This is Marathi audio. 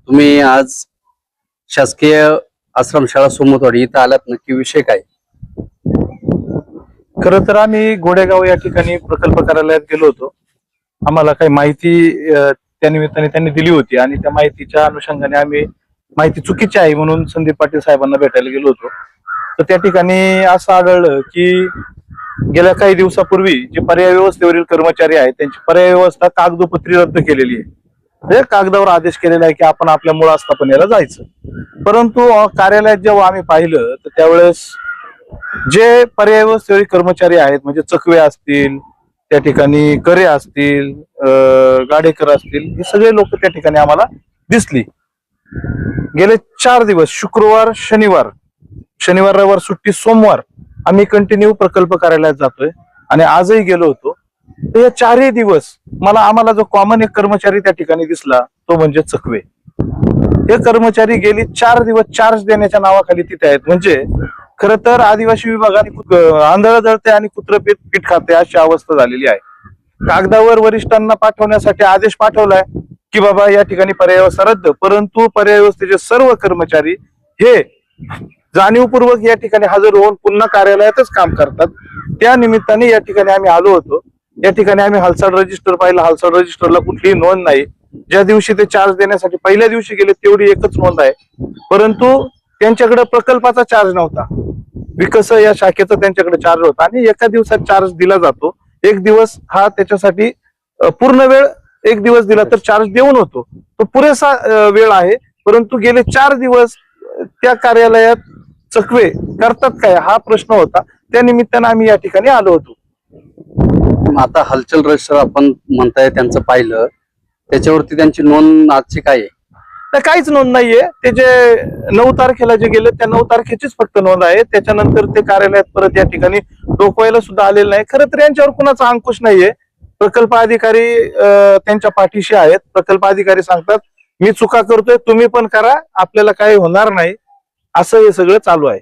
तुम्ही आज शासकीय आश्रमशाळा सोमतवाडी इथं आलात, नक्की विषय काय? खरं तर आम्ही गोडेगाव या ठिकाणी प्रकल्प कार्यालयात गेलो होतो. आम्हाला काही माहिती त्या निमित्ताने त्यांनी दिली होती आणि त्या माहितीच्या अनुषंगाने आम्ही माहिती चुकीची आहे म्हणून संदीप पाटील साहेबांना भेटायला गेलो होतो. तर त्या ठिकाणी असं आढळलं की गेल्या काही दिवसापूर्वी जे पर्याय व्यवस्थेवरील कर्मचारी आहेत त्यांची पर्याय व्यवस्था कागदोपत्री रद्द केलेली आहे. म्हणजे कागदावर आदेश केलेला आहे की आपण आपल्या मूळ आस्थापनेला जायचं. परंतु कार्यालयात जेव्हा आम्ही पाहिलं तर त्यावेळेस जे पर्याय व्यवस्थेवरील कर्मचारी आहेत म्हणजे चकवे असतील, त्या ठिकाणी करे असतील, गाडेकर असतील, हे सगळे लोक त्या ठिकाणी आम्हाला दिसली. गेले 4 दिवस शुक्रवार शनिवार रविवार सुट्टी सोमवार आम्ही कंटिन्यू प्रकल्प कार्यालयात जातोय आणि आजही गेलो होतो. तर या 4ही दिवस आम्हाला जो कॉमन एक कर्मचारी त्या ठिकाणी दिसला तो म्हणजे चकवे. हे कर्मचारी गेली 4 दिवस चार्ज देण्याच्या नावाखाली तिथे आहेत. म्हणजे खर तर आदिवासी विभागाने आंधळ जळते आणि कुत्र पीठ खाते अशी अवस्था झालेली आहे. कागदावर वरिष्ठांना पाठवण्यासाठी आदेश पाठवलाय की बाबा या ठिकाणी पर्याय व्यवस्था रद्द, परंतु पर्याय व्यवस्थेचे सर्व कर्मचारी हे जाणीवपूर्वक या ठिकाणी हजर होऊन पुन्हा कार्यालयातच काम करतात. त्या निमित्ताने या ठिकाणी आम्ही आलो होतो. या ठिकाणी आम्ही हालचाल रजिस्टर पाहिलं. हालचाल रजिस्टरला कुठलीही नोंद नाही. ज्या दिवशी ते चार्ज देण्यासाठी पहिल्या दिवशी गेले तेवढी एकच नोंद आहे, परंतु त्यांच्याकडे प्रकल्पाचा चार्ज नव्हता. विकस या शाखेचा त्यांच्याकडे चार्ज होता आणि एका दिवसात चार्ज दिला जातो. एक दिवस हा त्याच्यासाठी पूर्ण वेळ एक दिवस दिला तर चार्ज देऊन होतो, तो पुरेसा वेळ आहे. परंतु गेले 4 दिवस त्या कार्यालयात चकवे करतात काय हा प्रश्न होता. त्या निमित्तानं आम्ही या ठिकाणी आलो होतो. आता हलचल रजिस्टर आपण म्हणताय त्यांचं पाहिलं, त्याच्यावरती त्यांची नोंद आजची काय आहे? तर काहीच नोंद नाहीये. ते जे 9 तारखेला जे गेले त्या 9 तारखेचीच फक्त नोंद आहे. त्याच्यानंतर ते कार्यालयात परत या ठिकाणी डोकवायला सुद्धा आलेलं नाही. खरं तर यांच्यावर कुणाचा अंकुश नाहीये. प्रकल्प अधिकारी त्यांच्या पाठीशी आहेत. प्रकल्प अधिकारी सांगतात मी चुका करतोय, तुम्ही पण करा, आपल्याला काही होणार नाही, असं हे सगळं चालू आहे.